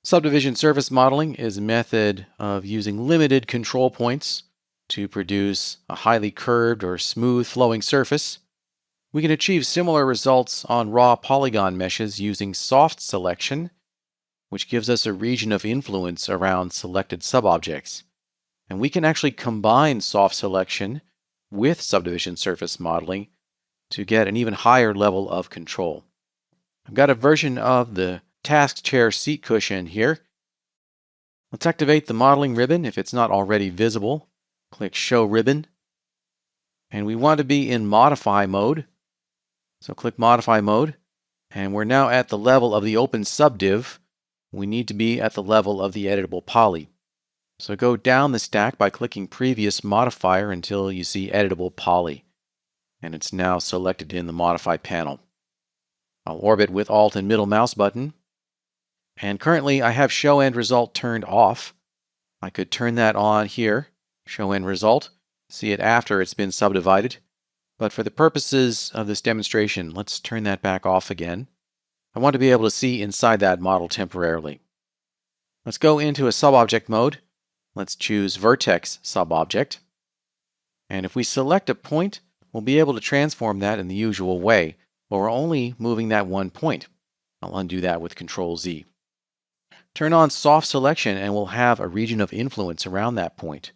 Subdivision surface modeling is a method of using limited control points to produce a highly curved or smooth flowing surface. We can achieve similar results on raw polygon meshes using soft selection, which gives us a region of influence around selected subobjects. And we can actually combine soft selection with subdivision surface modeling to get an even higher level of control. I've got a version of the task chair seat cushion here. Let's activate the modeling ribbon if it's not already visible. Click Show Ribbon. And we want to be in Modify mode. So click Modify mode. And we're now at the level of the open subdiv. We need to be at the level of the Editable Poly. So go down the stack by clicking Previous Modifier until you see Editable Poly. And it's now selected in the Modify panel. I'll orbit with Alt and middle mouse button. And currently I have Show End Result turned off. I could turn that on here, Show End Result, see it after it's been subdivided. But for the purposes of this demonstration, let's turn that back off again. I want to be able to see inside that model temporarily. Let's go into a subobject mode. Let's choose Vertex subobject. And if we select a point, we'll be able to transform that in the usual way, but we're only moving that one point. I'll undo that with Control Z. Turn on soft selection and we'll have a region of influence around that point.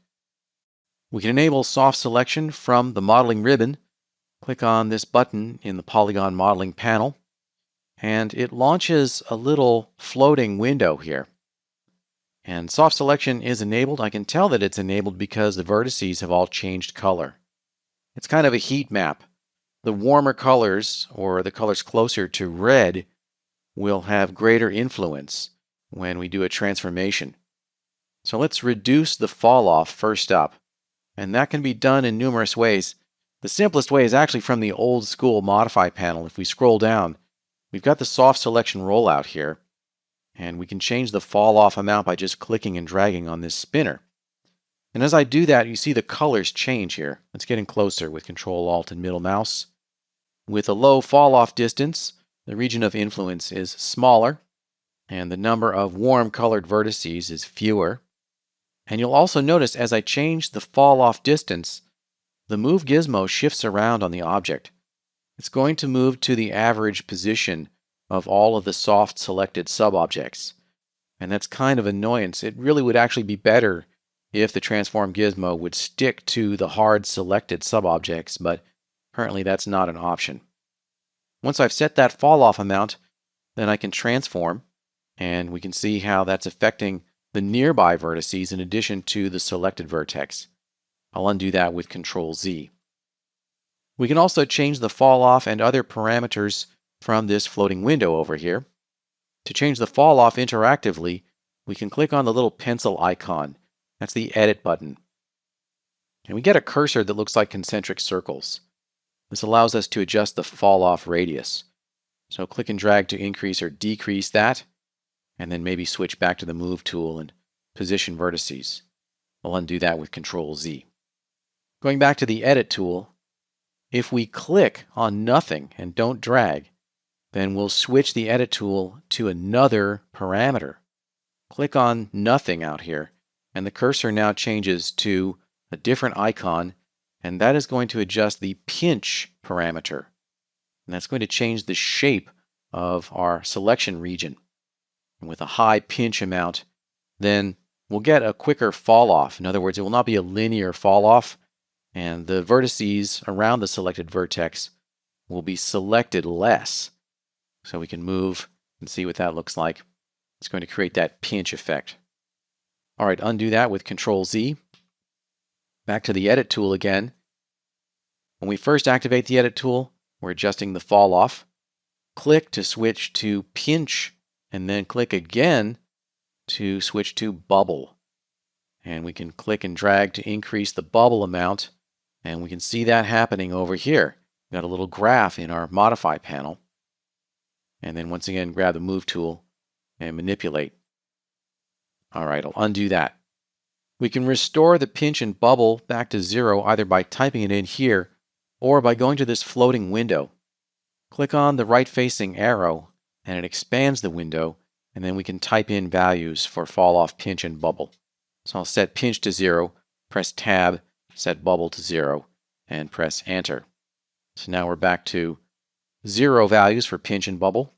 We can enable soft selection from the modeling ribbon. Click on this button in the polygon modeling panel, and it launches a little floating window here. And soft selection is enabled. I can tell that it's enabled because the vertices have all changed color. It's kind of a heat map. The warmer colors, or the colors closer to red, will have greater influence when we do a transformation. So let's reduce the falloff first up. And that can be done in numerous ways. The simplest way is actually from the old school Modify panel. If we scroll down, we've got the soft selection rollout here. And we can change the falloff amount by just clicking and dragging on this spinner. And as I do that, you see the colors change here. Let's get in closer with Control Alt and middle mouse. With a low falloff distance, the region of influence is smaller, and the number of warm colored vertices is fewer. And you'll also notice as I change the fall-off distance, the Move gizmo shifts around on the object. It's going to move to the average position of all of the soft selected subobjects. And that's kind of annoyance. It really would actually be better if the transform gizmo would stick to the hard selected subobjects, but currently that's not an option. Once I've set that fall-off amount, then I can transform. And we can see how that's affecting the nearby vertices in addition to the selected vertex. I'll undo that with Control Z. We can also change the falloff and other parameters from this floating window over here. To change the falloff interactively, we can click on the little pencil icon. That's the Edit button. And we get a cursor that looks like concentric circles. This allows us to adjust the falloff radius. So click and drag to increase or decrease that, and then maybe switch back to the Move tool and position vertices. I'll undo that with Control Z. Going back to the Edit tool, if we click on nothing and don't drag, then we'll switch the Edit tool to another parameter. Click on nothing out here, and the cursor now changes to a different icon, and that is going to adjust the pinch parameter. And that's going to change the shape of our selection region. And with a high pinch amount, then we'll get a quicker fall off. In other words, it will not be a linear fall off, and the vertices around the selected vertex will be selected less. So we can move and see what that looks like. It's going to create that pinch effect. All right, undo that with Control Z. Back to the Edit tool again. When we first activate the Edit tool, we're adjusting the fall off. Click to switch to pinch, and then click again to switch to bubble. And we can click and drag to increase the bubble amount, and we can see that happening over here. We've got a little graph in our Modify panel. And then once again, grab the Move tool and manipulate. All right, I'll undo that. We can restore the pinch and bubble back to 0 either by typing it in here or by going to this floating window. Click on the right-facing arrow, and it expands the window, and then we can type in values for fall off, pinch, and bubble. So I'll set pinch to 0, press Tab, set bubble to 0, and press Enter. So now we're back to 0 values for pinch and bubble.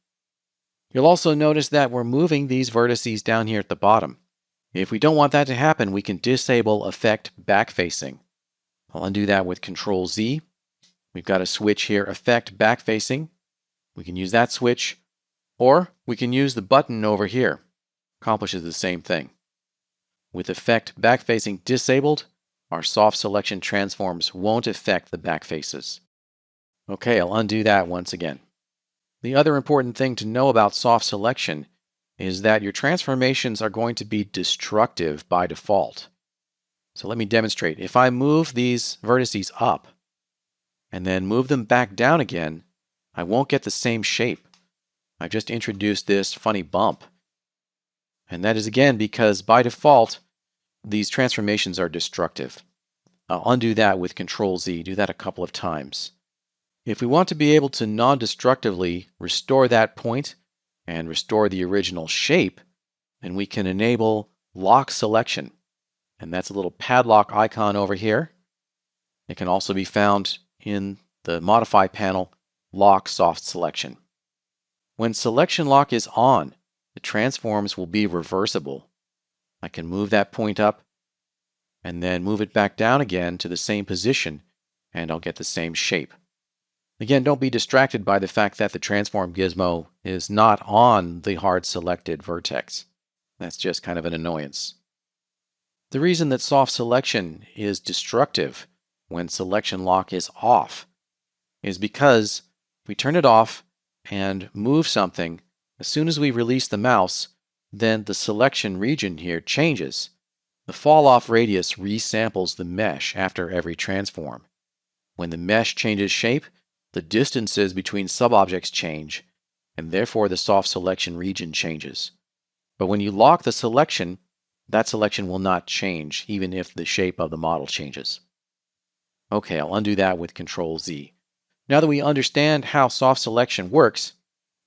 You'll also notice that we're moving these vertices down here at the bottom. If we don't want that to happen, we can disable Effect Backfacing. I'll undo that with Control Z. We've got a switch here, Effect Backfacing. We can use that switch, or we can use the button over here. Accomplishes the same thing. With Effect Backfacing disabled, our soft selection transforms won't affect the backfaces. Okay, I'll undo that once again. The other important thing to know about soft selection is that your transformations are going to be destructive by default. So let me demonstrate. If I move these vertices up and then move them back down again, I won't get the same shape. I've just introduced this funny bump. And that is again because by default, these transformations are destructive. I'll undo that with Control Z, do that a couple of times. If we want to be able to non-destructively restore that point and restore the original shape, then we can enable Lock Selection. And that's a little padlock icon over here. It can also be found in the Modify panel, Lock Soft Selection. When Selection Lock is on, the transforms will be reversible. I can move that point up and then move it back down again to the same position, and I'll get the same shape. Again, don't be distracted by the fact that the transform gizmo is not on the hard selected vertex. That's just kind of an annoyance. The reason that soft selection is destructive when selection lock is off is because we turn it off and move something. As soon as we release the mouse, then the selection region here changes. The fall off radius resamples the mesh after every transform. When the mesh changes shape, the distances between subobjects change, and therefore the soft selection region changes. But when you lock the selection, that selection will not change, even if the shape of the model changes. Okay, I'll undo that with Control Z. Now that we understand how soft selection works,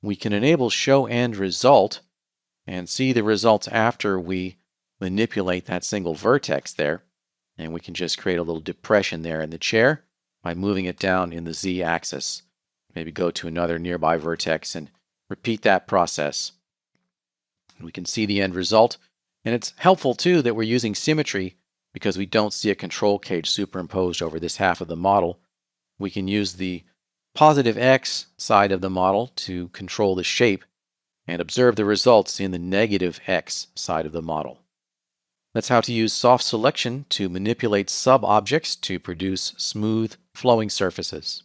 we can enable Show End Result and see the results after we manipulate that single vertex there. And we can just create a little depression there in the chair by moving it down in the Z-axis. Maybe go to another nearby vertex and repeat that process. We can see the end result. And it's helpful too that we're using symmetry because we don't see a control cage superimposed over this half of the model. We can use the positive X side of the model to control the shape and observe the results in the negative X side of the model. That's how to use soft selection to manipulate sub-objects to produce smooth, flowing surfaces.